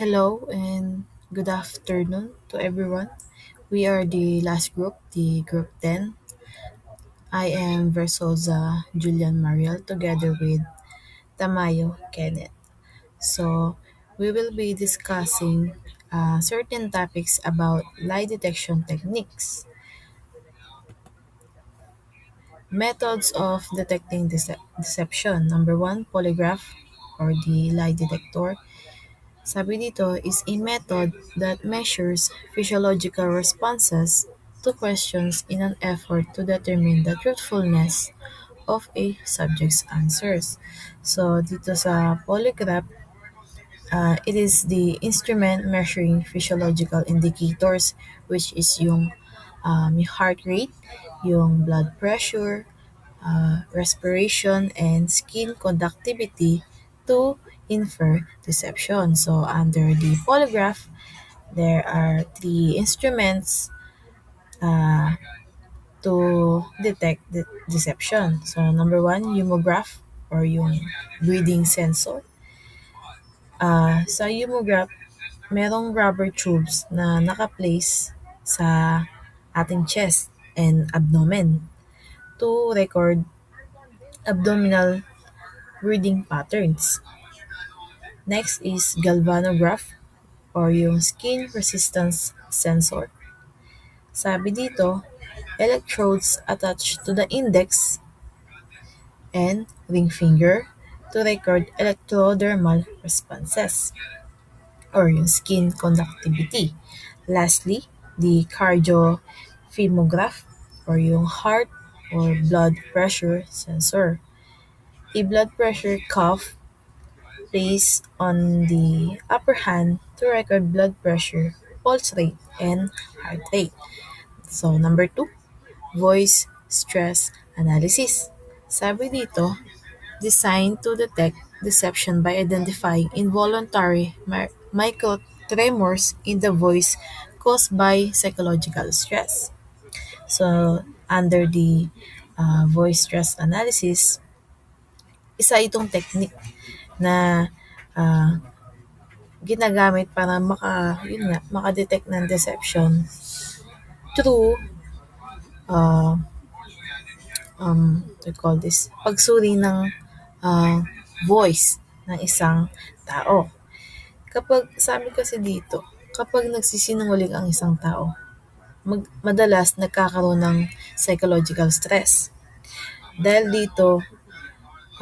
Hello and good afternoon to everyone. We are the last group, the group 10. I am Versosa Julian Mariel together with Tamayo Kenneth. So, we will be discussing certain topics about lie detection techniques, methods of detecting deception. Number one, polygraph or the lie detector. Sabi dito is a method that measures physiological responses to questions in an effort to determine the truthfulness of a subject's answers. So dito sa polygraph, it is the instrument measuring physiological indicators which is yung heart rate, yung blood pressure, respiration, and skin conductivity to infer deception. So under the polygraph, there are three instruments uh, to detect deception. So number one, humograph or yung breathing sensor. Sa humograph, merong rubber tubes na naka-place sa ating chest and abdomen to record abdominal breathing patterns. Next is galvanograph or yung skin resistance sensor. Sabi dito, electrodes attached to the index and ring finger to record electrodermal responses or yung skin conductivity. Lastly, the cardiofilmograph or yung heart or blood pressure sensor. A blood pressure cuff placed on the upper hand to record blood pressure, pulse rate, and heart rate. So, number two, voice stress analysis. Sabi dito, designed to detect deception by identifying involuntary microtremors in the voice caused by psychological stress. So, under the voice stress analysis, isa itong technique na ah, ginagamit para yun nga, maka-detect ng deception through uh, what do you call this, pagsuri ng voice ng isang tao. Kapag, sabi kasi dito, kapag nagsisinungaling ang isang tao, madalas nagkakaroon ng psychological stress. Dahil dito,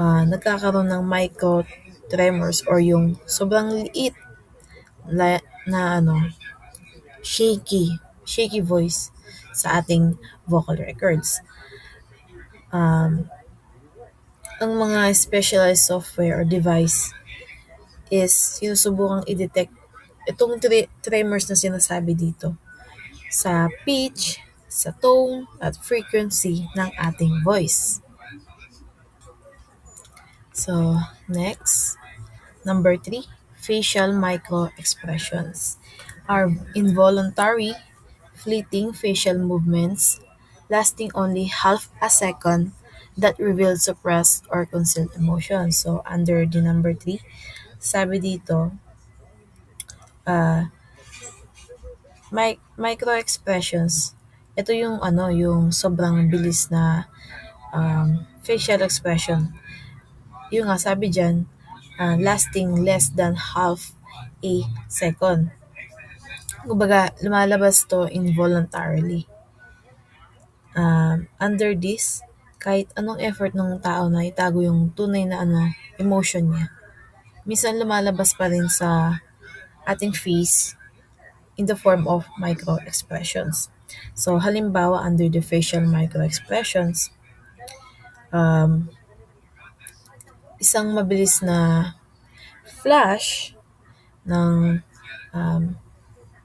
nagkakaroon ng micro tremors or yung sobrang liit na shaky voice sa ating vocal records. Ang mga specialized software or device is sinusubukang i-detect itong tremors na sinasabi dito sa pitch, sa tone, at frequency ng ating voice. So, next, number three, facial micro-expressions are involuntary, fleeting facial movements lasting only half a second that reveal suppressed or concealed emotions. So, under the number three, sabi dito, micro-expressions, ito yung sobrang bilis na facial expression. Yung nga, sabi dyan, lasting less than half a second. Kumbaga, lumalabas to involuntarily. Under this, kahit anong effort ng tao na itago yung tunay na emotion niya, minsan lumalabas pa rin sa ating face in the form of micro-expressions. So, halimbawa, under the facial micro-expressions, isang mabilis na flash ng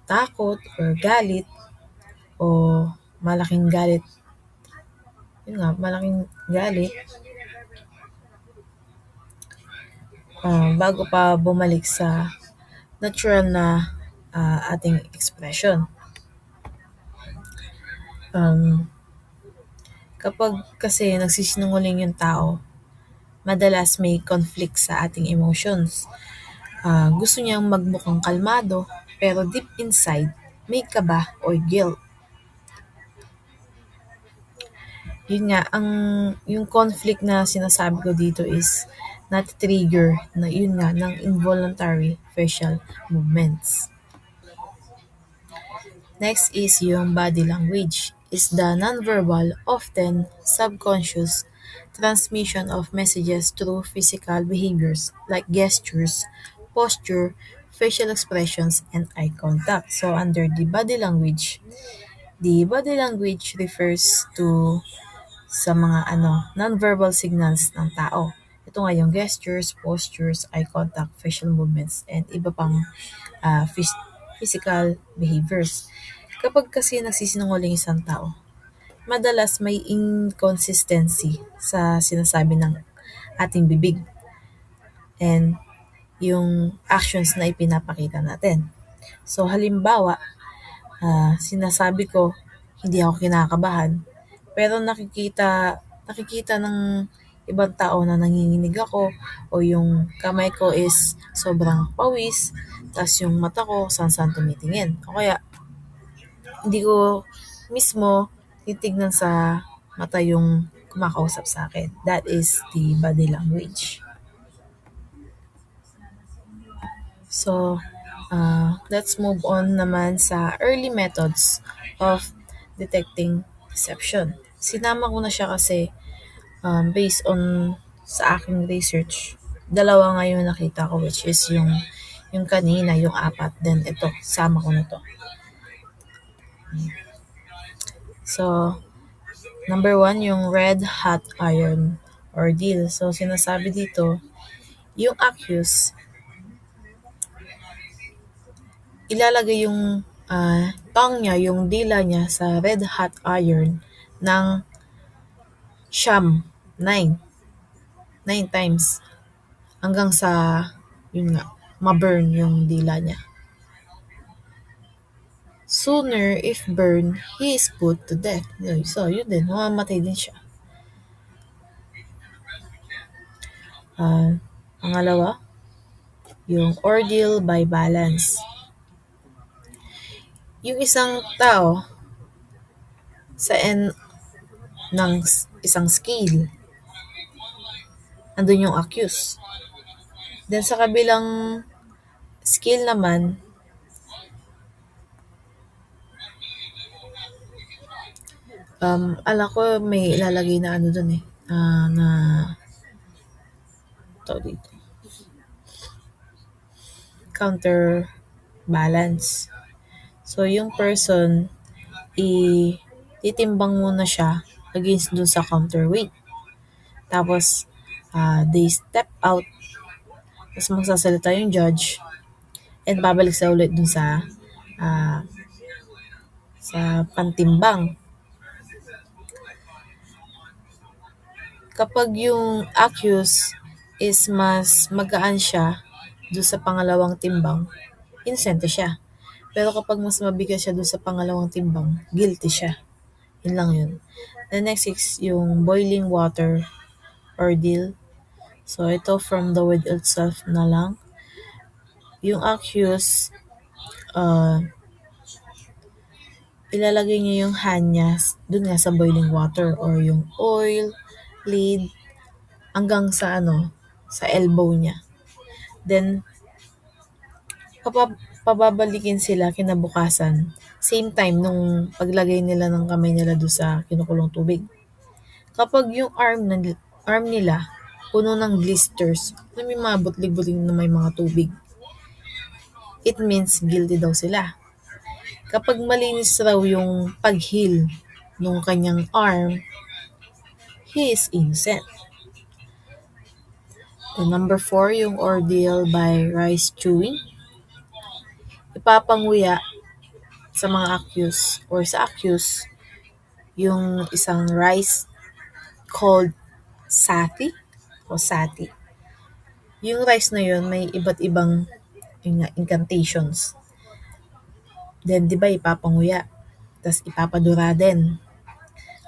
takot or galit o malaking galit, yun nga, malaking galit, bago pa bumalik sa natural na ating expression. Kapag kasi nagsisinungaling yung tao, madalas may conflict sa ating emotions. Gusto niyang magmukhang kalmado, pero deep inside, may kaba o guilt. Yun nga, yung conflict na sinasabi ko dito is nati-trigger na yun nga ng involuntary facial movements. Next is yung body language. Is the nonverbal, often subconscious transmission of messages through physical behaviors like gestures, posture, facial expressions, and eye contact. So under the body language refers to sa mga nonverbal signals ng tao. Ito nga yung gestures, postures, eye contact, facial movements, and iba pang physical behaviors. Kapag kasi nagsisinungaling isang tao, madalas may inconsistency sa sinasabi ng ating bibig and yung actions na ipinapakita natin. So halimbawa, sinasabi ko, hindi ako kinakabahan, pero nakikita ng ibang tao na nanginginig ako o yung kamay ko is sobrang pawis, tas yung mata ko saan-saan tumitingin. O kaya, hindi ko mismo titignan sa mata yung kumakausap sa akin. That is the body language. So, let's move on naman sa early methods of detecting deception. Sinama ko na siya kasi based on sa aking research, dalawa nga yung nakita ko which is yung kanina, yung apat, then ito, sama ko na to. So, number one, yung red hot iron ordeal. So, sinasabi dito, yung accused, ilalagay yung tongue niya, yung dila niya sa red hot iron ng siyam, nine times hanggang sa, yun nga, ma-burn yung dila niya. Sooner, if burn, he is put to death. So, yun din, mamamatay din siya. Pangalawa, yung ordeal by balance. Yung isang tao sa end ng isang scale, andun yung accused. Then sa kabilang scale naman, ala ko may ilalagay na ano dun na to dito. Counterbalance. So, yung person, titimbang muna siya against dun sa counterweight. Tapos, they step out. Tapos magsasalita yung judge. And babalik sa ulit dun sa pantimbang. Kapag yung accused is mas magaan siya doon sa pangalawang timbang, inosente siya. Pero kapag mas mabigat siya doon sa pangalawang timbang, guilty siya. Yun lang yun. The next is yung boiling water ordeal. So, ito from the word itself na lang. Yung accused, ilalagay niya yung hand niya dun nga sa boiling water or yung oil, lid, hanggang sa sa elbow niya. Then, pababalikin sila kinabukasan. Same time nung paglagay nila ng kamay nila doon sa kinukulong tubig. Kapag yung arm nila puno ng blisters, na may mga butlig-butlig na may mga tubig, it means guilty daw sila. Kapag malinis raw yung pag-heal nung kanyang arm, he is innocent. And number 4, yung ordeal by rice chewing. Ipapanguya sa mga accused or sa accused yung isang rice called sati o sati. Yung rice na yun may iba't ibang incantations. Then, di ba, ipapanguya. Tapos ipapadura din.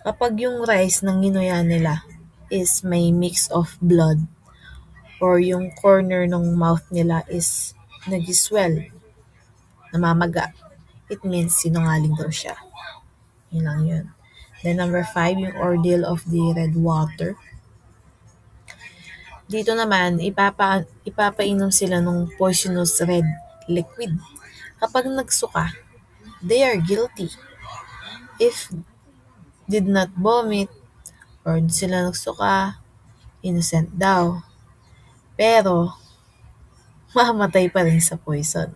Kapag yung rice ng ginuya nila is may mix of blood or yung corner ng mouth nila is nag-swell, namamaga, it means sinungaling daw siya. Yun lang yun. Then number 5, yung ordeal of the red water. Dito naman, ipapainom sila ng poisonous red liquid. Kapag nagsuka, they are guilty. If did not vomit or di sila nagsuka, innocent daw. Pero, mamatay pa rin sa poison.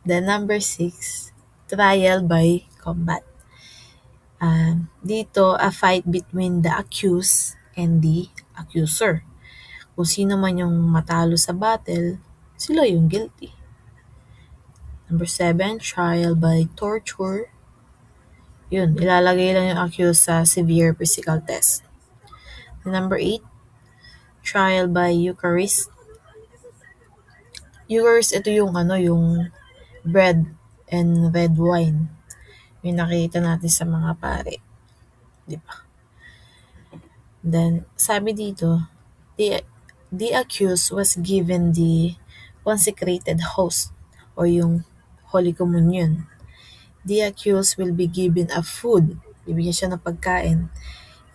Then number 6, trial by combat. Dito, a fight between the accused and the accuser. Kung sino man yung matalo sa battle, sila yung guilty. Number 7, trial by torture. Yun, ilalagay lang yung accused sa severe physical test. Number 8, trial by Eucharist. Eucharist, ito yung yung bread and red wine. Yung nakita natin sa mga pare. Di ba? Then, sabi dito, the accused was given the consecrated host o yung Holy Communion. The accused will be given a food. Bibigyan siya ng pagkain.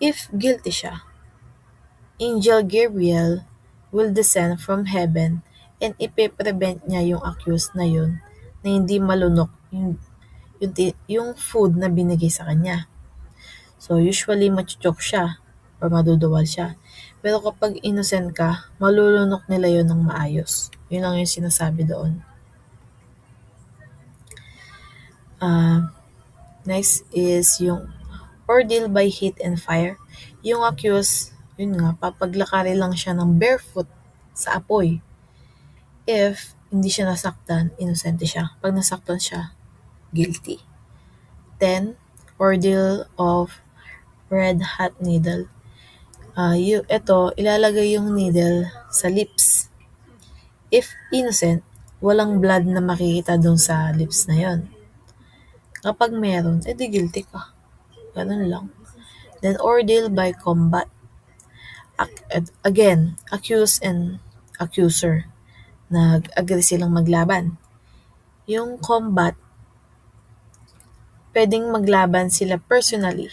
If guilty siya, Angel Gabriel will descend from heaven and ipe-prevent niya yung accused na yun na hindi malunok yung food na binigay sa kanya. So, usually, machuchok siya or maduduwal siya. Pero kapag innocent ka, malulunok nila yon ng maayos. Yun lang yung sinasabi doon. Next is yung ordeal by heat and fire. Yung accused, yun nga, papaglakari lang siya ng barefoot sa apoy. If hindi siya nasaktan, innocent siya. Pag nasaktan siya, guilty. Then, ordeal of red hot needle. Ito, ilalagay yung needle sa lips. If innocent, walang blood na makikita dun sa lips na yon. Kapag meron, edi guilty ka. Ganun lang. Then, ordeal by combat. Again, accused and accuser. Nag-agree silang maglaban. Yung combat, pwedeng maglaban sila personally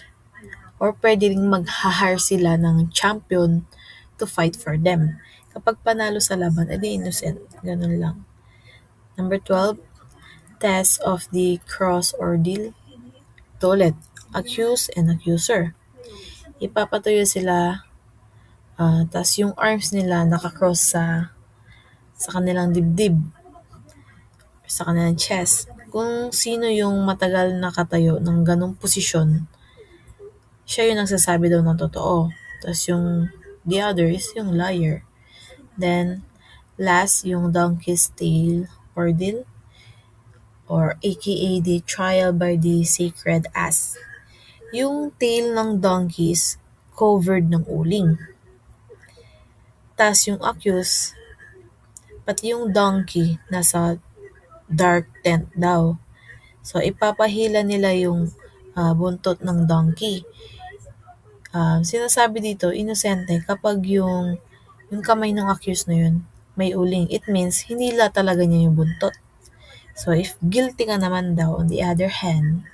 or pwede ring mag-hire sila ng champion to fight for them. Kapag panalo sa laban, edi innocent. Ganun lang. Number 12, test of the cross ordeal. Ito ulit, accused and accuser. Ipapatuyo sila, tas yung arms nila nakakross sa kanilang dibdib, sa kanilang chest. Kung sino yung matagal nakatayo ng ganong posisyon, siya yung nagsasabi daw ng totoo. Tapos yung the other is yung liar. Then, last, yung donkey's tail ordeal or aka the trial by the sacred ass. Yung tail ng donkey is covered ng uling. Tapos yung accused, pati yung donkey nasa dark tent daw. So, ipapahila nila yung buntot ng donkey. Sinasabi dito, inosente kapag yung kamay ng accused na yun, may uling. It means, hinila talaga niya yung buntot. So, if guilty ka naman daw, on the other hand,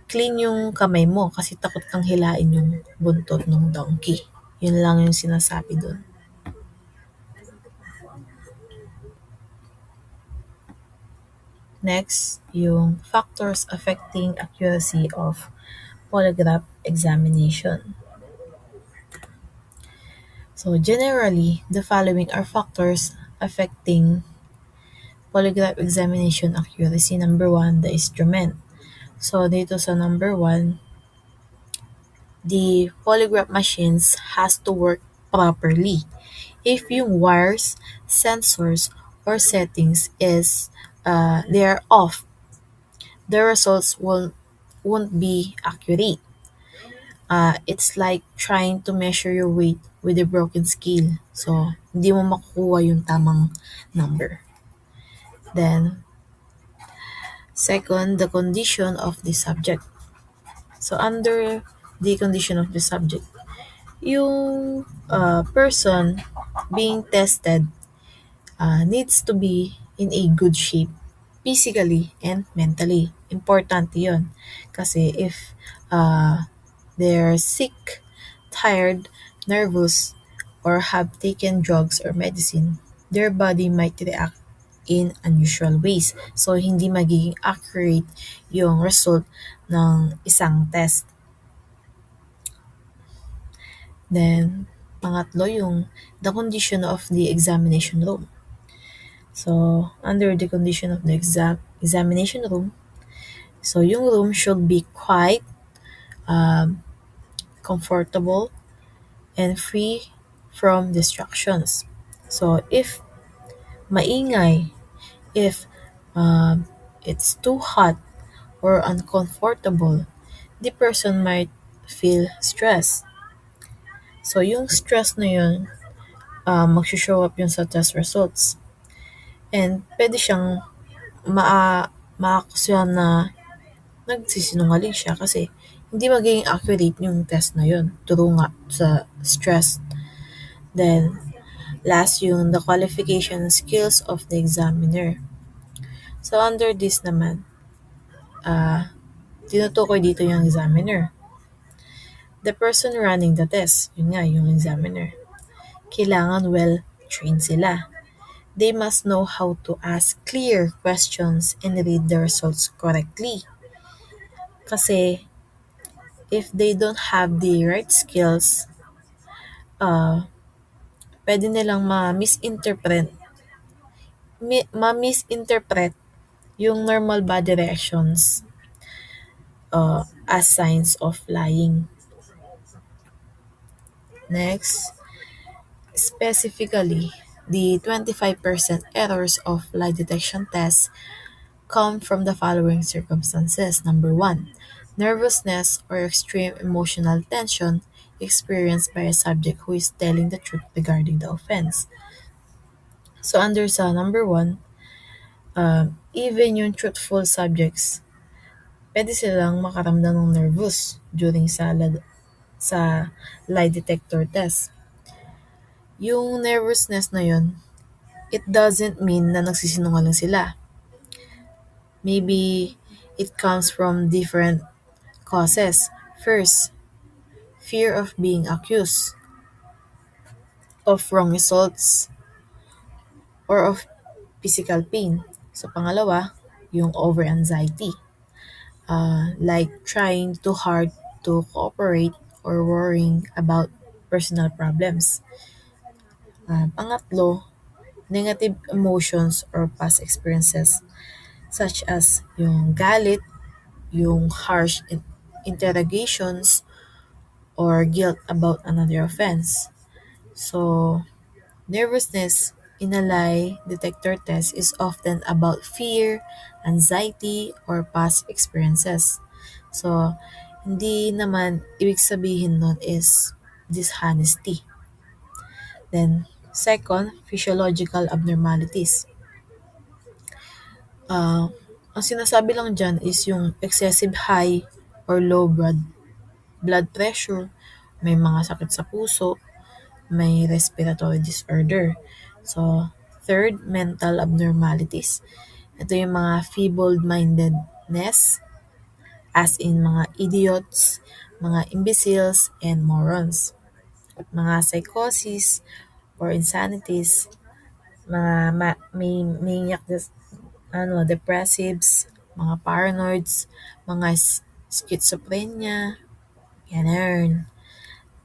clean yung kamay mo kasi takot kang hilain yung buntot ng donkey. Yun lang yung sinasabi dun. Next, yung factors affecting accuracy of polygraph examination. So generally, the following are factors affecting polygraph examination accuracy. Number 1, the instrument. So dito sa number 1, the polygraph machines has to work properly. If yung wires, sensors, or settings is they are off, the results won't be accurate. It's like trying to measure your weight with a broken scale. So, hindi mo makukuha yung tamang number. Then, second, the condition of the subject. So, under the condition of the subject, yung person being tested needs to be in a good shape physically and mentally. Important yun. Kasi if they're sick, tired, nervous, or have taken drugs or medicine, their body might react in unusual ways. So, hindi magiging accurate yung result ng isang test. Then, pangatlo yung the condition of the examination room. So, under the condition of the examination room, so yung room should be quiet, um, comfortable, and free from distractions. So, if maingay, if it's too hot or uncomfortable, the person might feel stress. So, yung stress na yun, mag-show up yun sa test results. And pwede siyang maakusahan na nagsisinungaling siya kasi hindi magiging accurate yung test na yun. Turo nga sa stress. Then, last yung the qualification skills of the examiner. So, under this naman, tinutukoy dito yung examiner. The person running the test, yun nga, yung examiner. Kailangan well-trained sila. They must know how to ask clear questions and read the results correctly. Kasi if they don't have the right skills, pwede nilang ma-misinterpret yung normal body reactions as signs of lying. Next, specifically, the 25% errors of lie detection tests come from the following circumstances. Number one, nervousness or extreme emotional tension experienced by a subject who is telling the truth regarding the offense. So under sa number one, even yung truthful subjects, pwede silang makaramdam ng nervous during sa lie detector test. Yung nervousness na yun, it doesn't mean na nagsisinungaling sila. Maybe it comes from different causes. First, fear of being accused of wrong results or of physical pain. So pangalawa, yung over-anxiety. Like trying too hard to cooperate or worrying about personal problems. Pangatlo, negative emotions or past experiences such as yung galit, yung harsh interrogations, or guilt about another offense. So, nervousness in a lie detector test is often about fear, anxiety, or past experiences. So, hindi naman ibig sabihin nun is dishonesty. Then, second, physiological abnormalities. Ang sinasabi lang dyan is yung excessive high or low blood pressure, may mga sakit sa puso, may respiratory disorder. So, third, mental abnormalities. Ito yung mga feeble-mindedness, as in mga idiots, mga imbeciles, and morons. Mga psychosis or insanities, mga maniac depressives, mga paranoids, mga schizophrenia, ganun.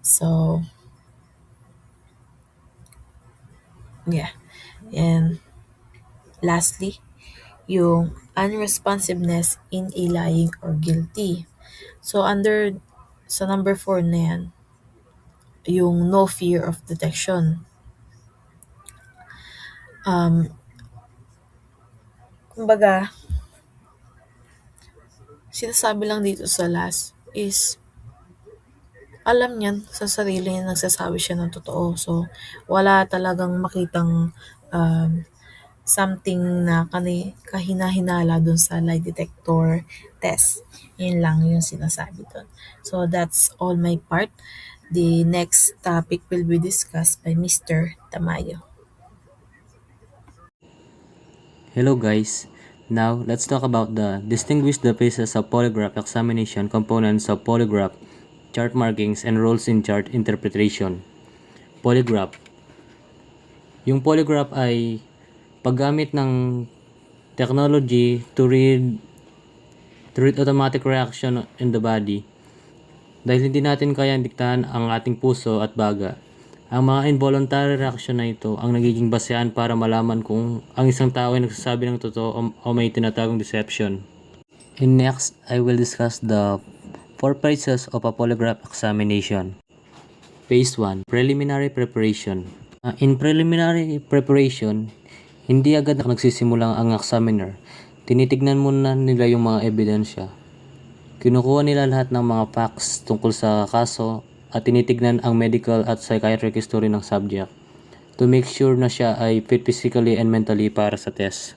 So, yeah. And lastly, yung unresponsiveness in a lying or guilty. So, sa number 4 na yan, yung no fear of detection. Kumbaga, sinasabi lang dito sa last is alam niyan sa sarili niya nagsasabi siya ng totoo. So, wala talagang makitang something na kahina-hinala dun sa lie detector test. Yun lang yung sinasabi dun. So, that's all my part. The next topic will be discussed by Mr. Tamayo. Hello guys, now let's talk about the distinguish the phases of polygraph examination, components of polygraph, chart markings, and roles in chart interpretation. Polygraph. Yung polygraph ay paggamit ng technology to read automatic reaction in the body. Dahil hindi natin kayang diktahan ang ating puso at baga. Ang mga involuntary reaction na ito ang nagiging basehan para malaman kung ang isang tao ay nagsasabi ng totoo o may tinatagong deception. In next, I will discuss the 4 phases of a polygraph examination. Phase 1, Preliminary Preparation. In preliminary preparation, hindi agad nagsisimula ang examiner. Tinitignan muna nila yung mga ebidensya. Kinukuha nila lahat ng mga facts tungkol sa kaso at tinitignan ang medical at psychiatric history ng subject to make sure na siya ay fit physically and mentally para sa test.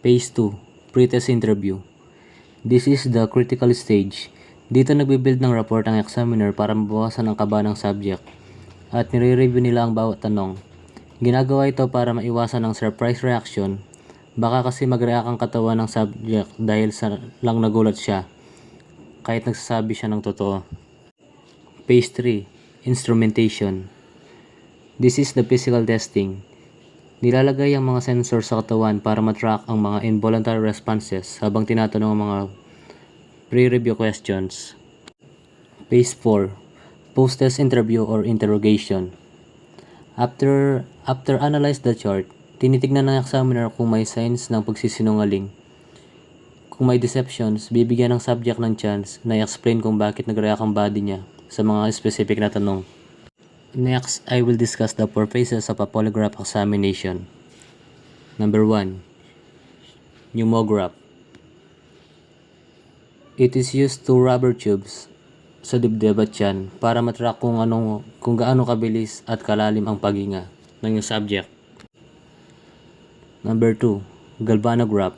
Phase 2, Pre-test interview. This is the critical stage. Dito nagbibuild ng report ang examiner para mabawasan ang kaba ng subject at nire-review nila ang bawat tanong. Ginagawa ito para maiwasan ang surprise reaction. Baka kasi mag-react ang katawan ng subject dahil sa lang nagulat siya, kahit nagsasabi siya ng totoo. Phase 3, Instrumentation. This is the physical testing. Nilalagay ang mga sensor sa katawan para matrack ang mga involuntary responses habang tinatanong ang mga pre-review questions. Phase 4, Post-test interview or interrogation. After analyze the chart, tinitignan ng examiner kung may signs ng pagsisinungaling. Kung may deceptions, bibigyan ng subject ng chance na i-explain kung bakit nag-react ang body niya sa mga specific na tanong. Next, I will discuss the 4 phases of a polygraph examination. Number 1, Pneumograph. It is used to rubber tubes sa dibdib at tiyan para matrack kung gaano kabilis at kalalim ang paghinga ng yung subject. Number 2, Galvanograph.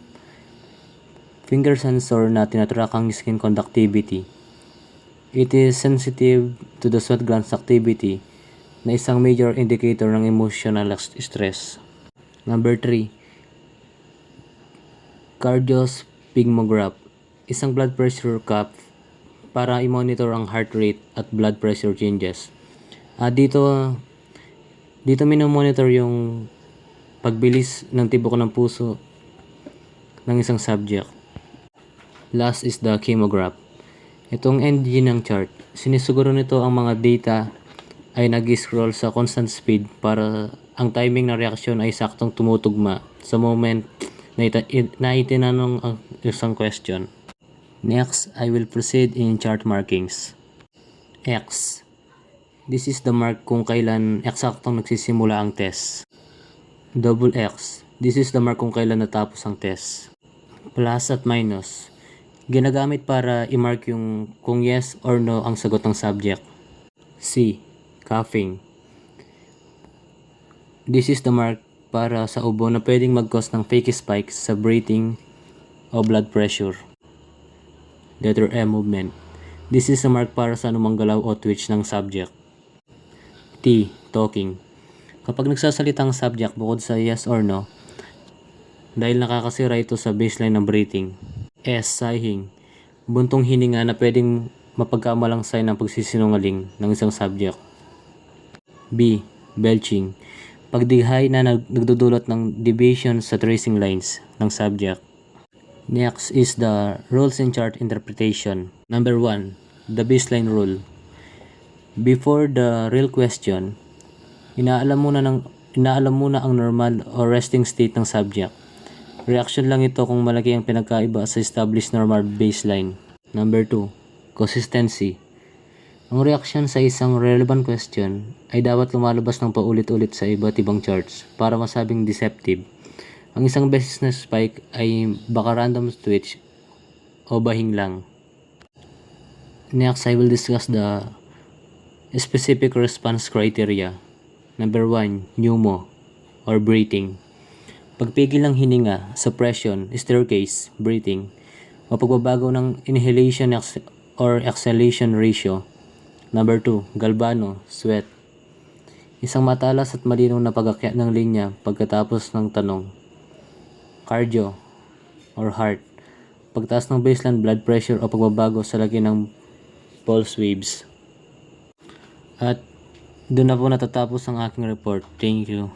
Finger sensor na tinatrack ang skin conductivity. It is sensitive to the sweat glands activity na isang major indicator ng emotional stress. Number 3, Cardiosphygmograph. Isang blood pressure cuff para i-monitor ang heart rate at blood pressure changes. Dito minomonitor yung pagbilis ng tibok ng puso ng isang subject. Last is the chemograph. Itong engine ng chart, sinisiguro nito ang mga data ay nag-scroll sa constant speed para ang timing ng reaksyon ay saktong tumutugma sa moment na itinanong ang isang question. Next, I will proceed in chart markings. X. This is the mark kung kailan eksaktong nagsisimula ang test. Double X. This is the mark kung kailan natapos ang test. Plus at minus. Ginagamit para i-mark yung kung yes or no ang sagot ng subject. C. Coughing. This is the mark para sa ubo na pwedeng mag-cause ng fake spikes sa breathing o blood pressure. Letter M. Movement. This is a mark para sa anumang galaw o twitch ng subject. T. Talking. Kapag nagsasalita ang subject bukod sa yes or no, dahil nakakasira ito sa baseline ng breathing. S. Sighing. Buntong hininga na pwedeng mapagkamalang sign ng pagsisinungaling ng isang subject. B. Belching. Pagdighay na nagdudulot ng deviation sa tracing lines ng subject. Next is the rules in chart interpretation. Number 1, the baseline rule. Before the real question, inaalam muna ang normal o resting state ng subject. Reaction lang ito kung malaki ang pinagkaiba sa established normal baseline. Number 2, consistency. Ang reaction sa isang relevant question ay dapat lumalabas ng paulit-ulit sa iba't ibang charts para masabing deceptive. Ang isang beses na spike ay baka random twitch o bahing lang. Next, I will discuss the specific response criteria. Number 1, pneumo or breathing. Pagpigil ng hininga, suppression, staircase, breathing, o pagbabago ng inhalation or exhalation ratio. Number 2, galvano, sweat. Isang matalas at malinaw na pag-akyat ng linya pagkatapos ng tanong. Cardio or heart. Pagtaas ng baseline blood pressure o pagbabago sa laki ng pulse waves. At doon na po natatapos ang aking report. Thank you.